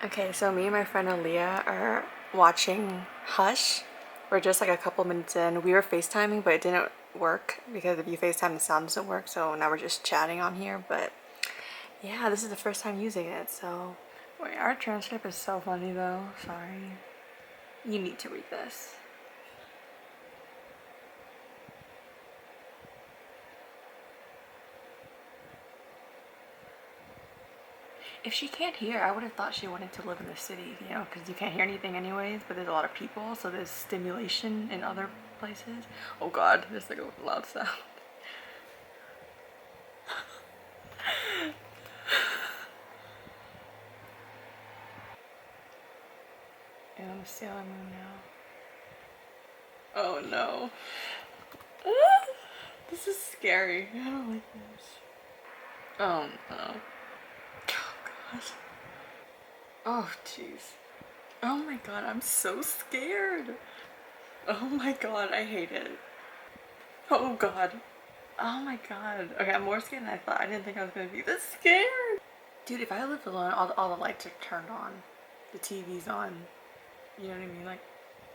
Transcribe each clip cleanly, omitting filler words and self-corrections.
Okay, so me and my friend Aaliyah are watching Hush. We're just like a couple minutes in. We were FaceTiming, but it didn't work because if you FaceTime, the sound doesn't work. So now we're just chatting on here. But yeah, this is the first time using it. So wait, our transcript is so funny though. Sorry. You need to read this. If she can't hear, I would have thought she wanted to live in the city, you know, because you can't hear anything anyways, but there's a lot of people, so there's stimulation in other places. Oh god, there's like a loud sound. And I'm still in moon now. Oh no. This is scary. I don't like this. Oh no. Oh gosh. Oh jeez. Oh my god, I'm so scared. Oh my god, I hate it. Oh god. Oh my god. Okay, I'm more scared than I thought. I didn't think I was gonna be this scared. Dude, if I lived alone, all the lights are turned on. The TV's on. You know what I mean? Like,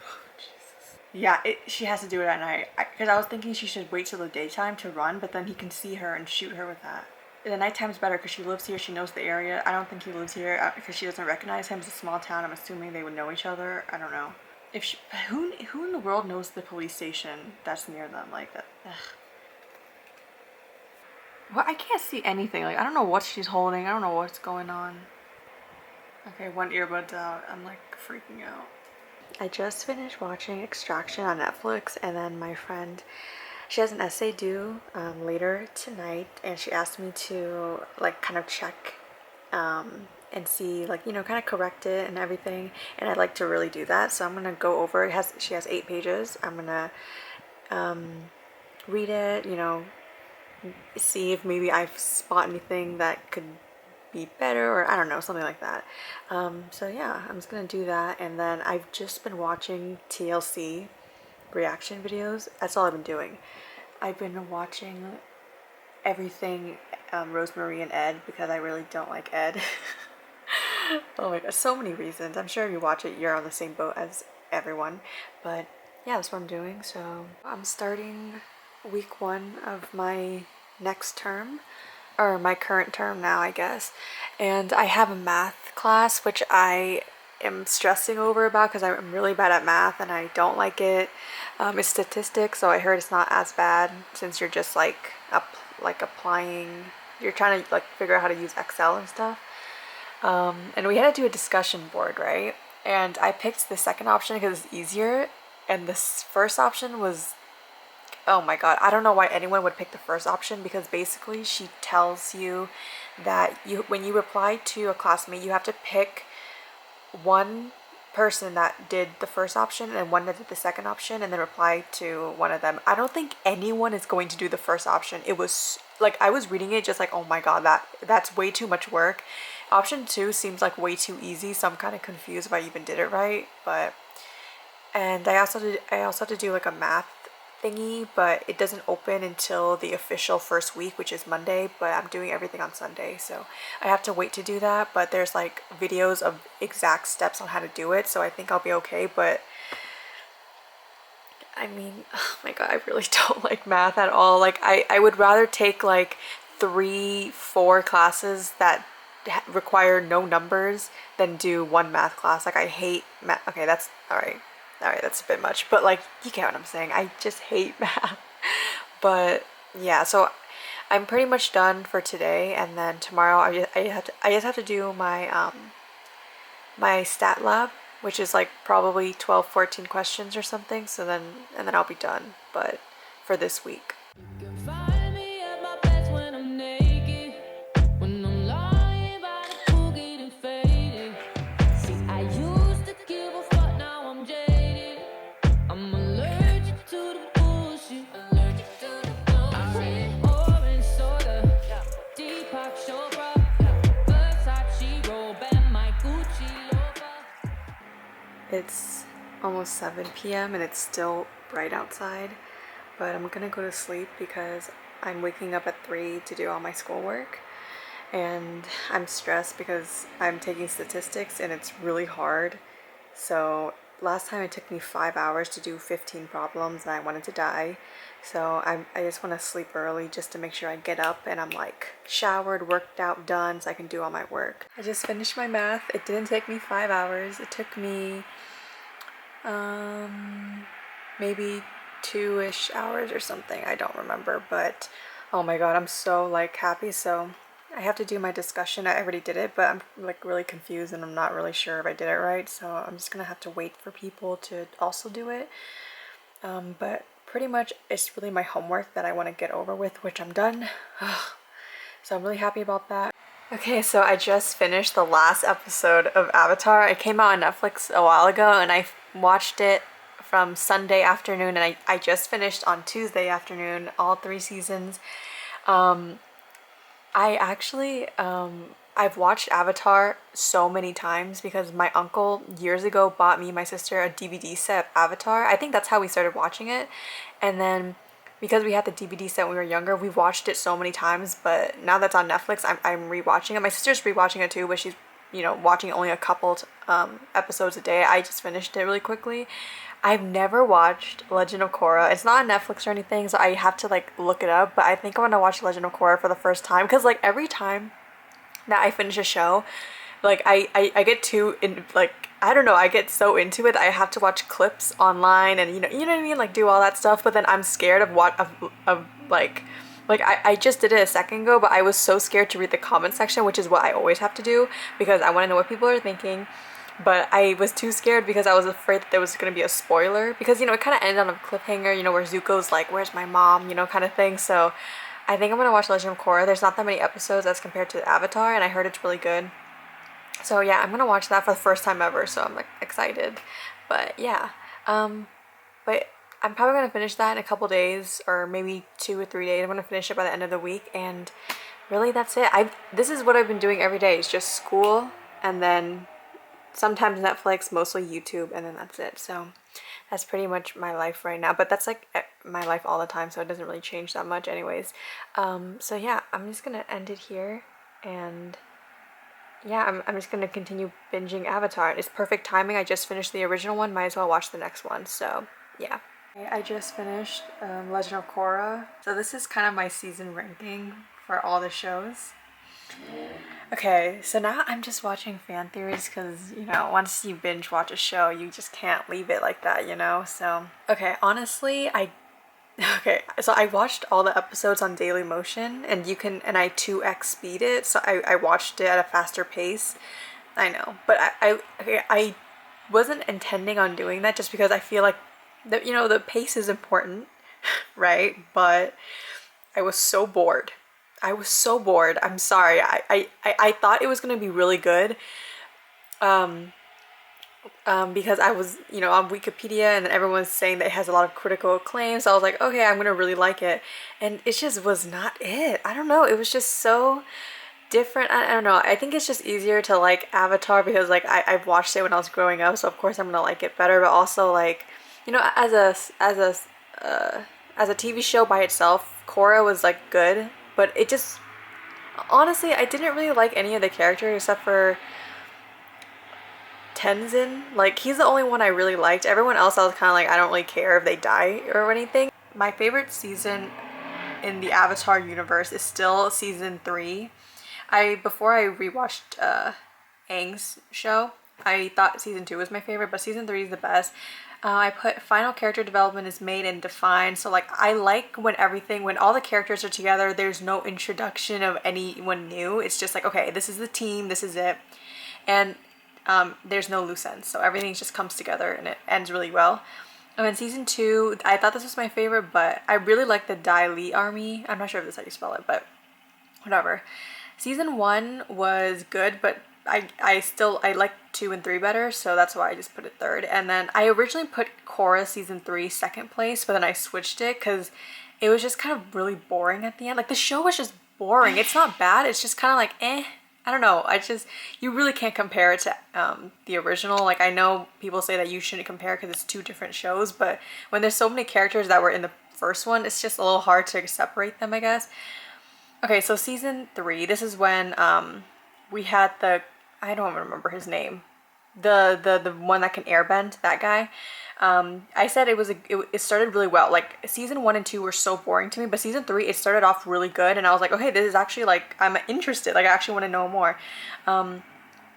oh, Jesus. Yeah, she has to do it at night. Because I was thinking she should wait till the daytime to run, but then he can see her and shoot her with that. The nighttime's better because she lives here, she knows the area. I don't think he lives here because she doesn't recognize him. It's a small town. I'm assuming they would know each other. I don't know. If she, who in the world knows the police station that's near them like that? Ugh. Well, I can't see anything. Like, I don't know what she's holding. I don't know what's going on. Okay, one earbud's out. I'm like freaking out. I just finished watching Extraction on Netflix, and then my friend, she has an essay due later tonight, and she asked me to like kind of check and see, like, you know, kind of correct it and everything, and I'd like to really do that, so I'm gonna go over it. She has 8 pages. I'm gonna read it, you know, see if maybe I spot anything that could be better, or I don't know, something like that. So yeah, I'm just gonna do that, and then I've just been watching TLC reaction videos. That's all I've been doing. I've been watching everything Rosemary and Ed because I really don't like Ed. Oh my god, so many reasons. I'm sure if you watch it, you're on the same boat as everyone. But yeah, that's what I'm doing. So I'm starting week 1 of my next term, or my current term now, I guess. And I have a math class, which I am stressing over about because I'm really bad at math and I don't like it. It's statistics, so I heard it's not as bad since you're just like applying. You're trying to like figure out how to use Excel and stuff. And we had to do a discussion board, right? And I picked the second option because it's easier, and this first option was, oh my god, I don't know why anyone would pick the first option, because basically she tells you that when you reply to a classmate, you have to pick one person that did the first option and one that did the second option, and then reply to one of them. I don't think anyone is going to do the first option. It was like, I was reading it just like, oh my god, that's way too much work. Option 2 seems like way too easy, so I'm kind of confused if I even did it right. But and I also have to do like a math thingy, but it doesn't open until the official first week, which is Monday, but I'm doing everything on Sunday, so I have to wait to do that. But there's like videos of exact steps on how to do it, so I think I'll be okay. But I mean, oh my god, I really don't like math at all. Like, I would rather take like 3-4 classes that require no numbers than do one math class. Like, I hate math. Okay, that's all right. All right, that's a bit much, but like, you get what I'm saying. I just hate math. But yeah, so I'm pretty much done for today, and then tomorrow I just have to do my my stat lab, which is like probably 12-14 questions or something. So then, and then I'll be done, but for this week. It's almost 7 p.m. and it's still bright outside, but I'm gonna go to sleep because I'm waking up at 3 to do all my schoolwork. and I'm stressed because I'm taking statistics and it's really hard. So last time it took me 5 hours to do 15 problems and I wanted to die. So I just want to sleep early just to make sure I get up and I'm like showered, worked out, done so I can do all my work. I just finished my math. It didn't take me 5 hours. It took me maybe 2-ish hours or something. I don't remember, but oh my god, I'm so like happy. So I have to do my discussion. I already did it, but I'm like really confused and I'm not really sure if I did it right. So I'm just gonna have to wait for people to also do it. But pretty much it's really my homework that I want to get over with, which I'm done. So I'm really happy about that. Okay, so I just finished the last episode of Avatar. It came out on Netflix a while ago and I watched it from Sunday afternoon and I just finished on Tuesday afternoon, all 3 seasons. I actually, I've watched Avatar so many times because my uncle years ago bought me and my sister a DVD set of Avatar. I think that's how we started watching it. And then because we had the DVD set when we were younger, we've watched it so many times, but now that's on Netflix, I'm rewatching it. My sister's rewatching it too, but she's, you know, watching only a couple episodes a day. I just finished it really quickly. I've never watched Legend of Korra. It's not on Netflix or anything, so I have to like look it up, but I think I'm gonna watch Legend of Korra for the first time because like every time that I finish a show, like I get too in, like I don't know, I get so into it that I have to watch clips online and you know what I mean, like do all that stuff, but then I'm scared of what of like I just did it a second ago, but I was so scared to read the comment section, which is what I always have to do because I want to know what people are thinking. But I was too scared because I was afraid that there was going to be a spoiler because, you know, it kind of ended on a cliffhanger, you know, where Zuko's like, where's my mom, you know, kind of thing. So I think I'm going to watch Legend of Korra. There's not that many episodes as compared to Avatar, and I heard it's really good. So yeah, I'm going to watch that for the first time ever, so I'm like excited. But yeah, but I'm probably going to finish that in a couple days or maybe 2 or 3 days. I'm going to finish it by the end of the week, and really that's it. This is what I've been doing every day. It's just school and then sometimes Netflix, mostly YouTube, and then that's it. So that's pretty much my life right now, but that's like my life all the time, so it doesn't really change that much anyways. So yeah, I'm just gonna end it here, and yeah, I'm just gonna continue binging Avatar. It's perfect timing. I just finished the original one, might as well watch the next one. So yeah, I just finished Legend of Korra. So this is kind of my season ranking for all the shows. Okay, so now I'm just watching fan theories because, you know, once you binge watch a show, you just can't leave it like that, you know? So, okay, honestly, so I watched all the episodes on Daily Motion and and I 2x speed it, so I watched it at a faster pace. I know, but I wasn't intending on doing that just because I feel like, you know, the pace is important, right? But I was so bored. I was so bored. I'm sorry. I thought it was gonna be really good. Because I was, you know, on Wikipedia and everyone's saying that it has a lot of critical acclaim. So I was like, okay, I'm gonna really like it. And it just was not it. I don't know. It was just so different. I don't know. I think it's just easier to like Avatar because like I've watched it when I was growing up, so of course I'm gonna like it better. But also like, you know, as a TV show by itself, Korra was like good. But it just, honestly, I didn't really like any of the characters except for Tenzin. Like, he's the only one I really liked. Everyone else I was kind of like, I don't really care if they die or anything. My favorite season in the Avatar universe is still season 3. Before I rewatched Aang's show, I thought season 2 was my favorite, but season 3 is the best. I put final character development is made and defined. So like I like when all the characters are together, there's no introduction of anyone new. It's just like, okay, this is the team, this is it. And there's no loose ends. So everything just comes together and it ends really well. And then season 2, I thought this was my favorite, but I really like the Dai Li army. I'm not sure if this is how you spell it, but whatever. Season 1 was good, but I like 2 and 3 better, so that's why I just put it third. And then I originally put Korra season 3 second place, but then I switched it because it was just kind of really boring at the end. Like the show was just boring. It's not bad, it's just kind of like I don't know. You really can't compare it to the original. Like I know people say that you shouldn't compare because it's 2 different shows, but when there's so many characters that were in the first one, it's just a little hard to separate them, I guess. Okay, so season 3, this is when we had the, I don't remember his name, the one that can airbend, that guy. I said it started really well. Like season 1 and 2 were so boring to me, but season 3 it started off really good, and I was like, okay, this is actually like I'm interested. Like I actually want to know more.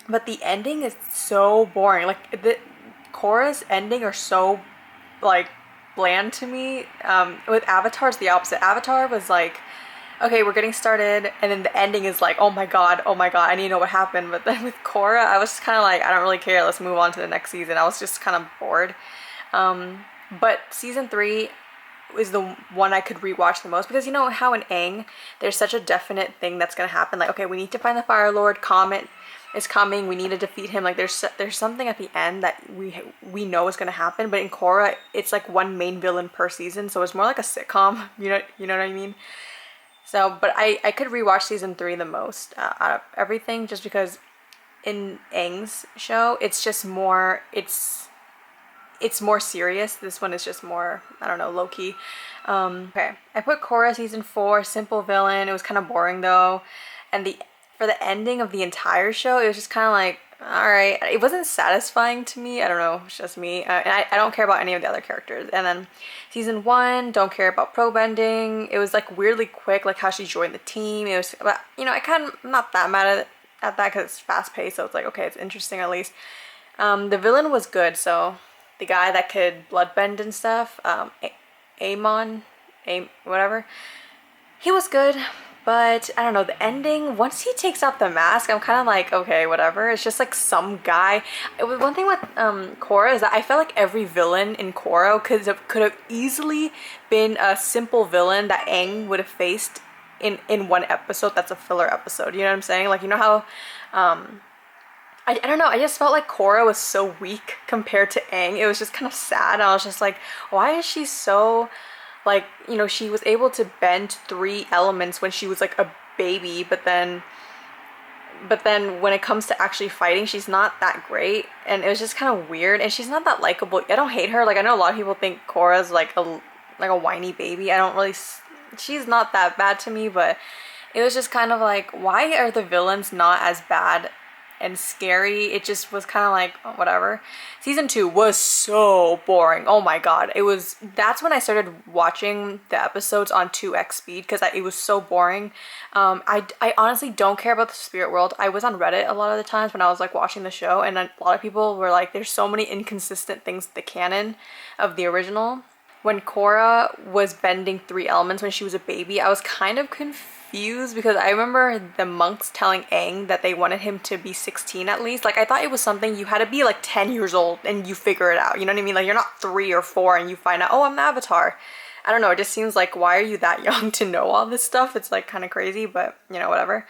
But the ending is so boring. Like the Korra's ending are so like bland to me. With Avatar's the opposite. Avatar was like, okay, we're getting started, and then the ending is like, oh my god, I need to know what happened. But then with Korra, I was just kind of like, I don't really care. Let's move on to the next season. I was just kind of bored. But season 3 is the one I could rewatch the most because you know how in Aang there's such a definite thing that's gonna happen. Like, okay, we need to find the Fire Lord. Comet is coming. We need to defeat him. Like, there's something at the end that we know is gonna happen. But in Korra, it's like one main villain per season, so it's more like a sitcom. You know what I mean? So, but I could rewatch season 3 the most out of everything, just because in Aang's show it's just more it's more serious. This one is just more, I don't know, low-key. Okay, I put Korra season 4, simple villain. It was kind of boring though. And for the ending of the entire show, it was just kind of like, all right. It wasn't satisfying to me. I don't know, it's just me. And I don't care about any of the other characters. And then season 1, don't care about pro bending. It was like weirdly quick, like how she joined the team. It was, but you know, I'm not that mad at that because it's fast paced. So it's like, okay, it's interesting at least. The villain was good, so the guy that could bloodbend and stuff, whatever, he was good, but I don't know, the ending, once he takes off the mask, I'm kind of like, okay, whatever. It's just like some guy. One thing with Korra is that I felt like every villain in Korra could have easily been a simple villain that Aang would have faced in one episode that's a filler episode. You know what I'm saying? Like, you know how I don't know, I just felt like Korra was so weak compared to Aang. It was just kind of sad. I was just like, why is she so, like, you know, she was able to bend 3 elements when she was like a baby, but then when it comes to actually fighting, she's not that great, and it was just kind of weird, and she's not that likable. I don't hate her. Like, I know a lot of people think Korra's like a whiny baby. I don't really, she's not that bad to me, but it was just kind of like, why are the villains not as bad and scary? It just was kind of like, oh, whatever. Season 2 was so boring. Oh my god. That's when I started watching the episodes on 2x speed because it was so boring. I honestly don't care about the spirit world. I was on Reddit a lot of the times when I was like watching the show, and a lot of people were like, there's so many inconsistent things with the canon of the original. When Korra was bending 3 elements when she was a baby, I was kind of confused because I remember the monks telling Aang that they wanted him to be 16 at least. Like, I thought it was something you had to be like 10 years old and you figure it out. You know what I mean? Like, you're not 3 or 4 and you find out, oh, I'm the Avatar. I don't know. It just seems like, why are you that young to know all this stuff? It's like kind of crazy, but you know, whatever.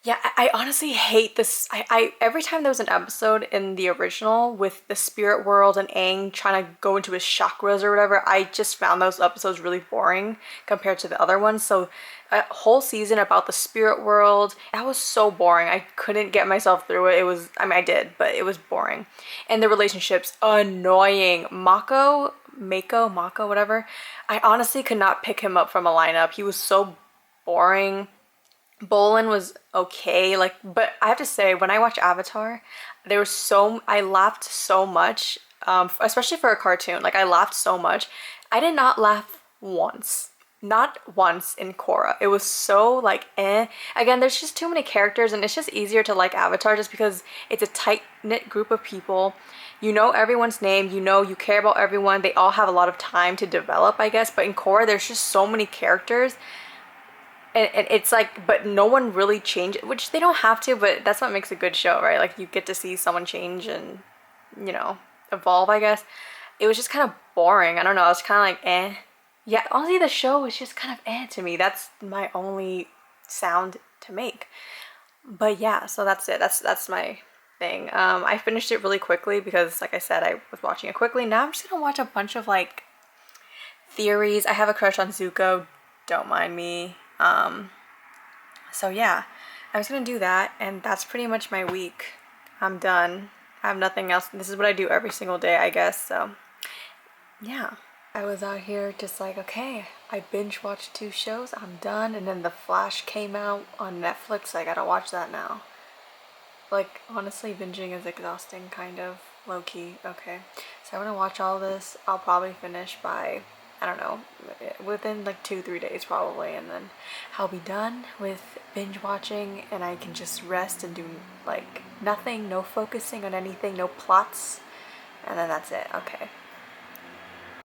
Yeah, I honestly hate this. I every time there was an episode in the original with the spirit world and Aang trying to go into his chakras or whatever, I just found those episodes really boring compared to the other ones. So a whole season about the spirit world, that was so boring. I couldn't get myself through it. It was, I mean, I did, but it was boring. And the relationships, annoying. Mako, whatever. I honestly could not pick him up from a lineup. He was so boring. Bolin was okay, like, but I have to say, when I watched Avatar, I laughed so much, especially for a cartoon. Like, I laughed so much. I did not laugh once. Not once in Korra. It was so, like, eh. Again, there's just too many characters, and it's just easier to like Avatar just because it's a tight-knit group of people. You know everyone's name, you care about everyone. They all have a lot of time to develop, I guess, but in Korra, there's just so many characters. And it's like, but no one really changed, which they don't have to, but that's what makes a good show, right? Like, you get to see someone change and, you know, evolve, I guess. It was just kind of boring. I don't know. I was kind of like, eh. Yeah, honestly, the show was just kind of eh to me. That's my only sound to make. But yeah, so that's it. That's my thing. I finished it really quickly because, like I said, I was watching it quickly. Now I'm just gonna watch a bunch of, like, theories. I have a crush on Zuko. Don't mind me. So yeah, I was gonna do that, and that's pretty much my week. I'm done. I have nothing else. This is what I do every single day, I guess. So yeah, I was out here just like, okay, I binge watched 2 shows, I'm done, and then The Flash came out on Netflix, I gotta watch that now. Like, honestly, binging is exhausting, kind of, low-key. Okay, so I'm gonna watch all this. I'll probably finish by, I don't know, within like 2-3 days probably, and then I'll be done with binge watching, and I can just rest and do like nothing, no focusing on anything, no plots, and then that's it. Okay,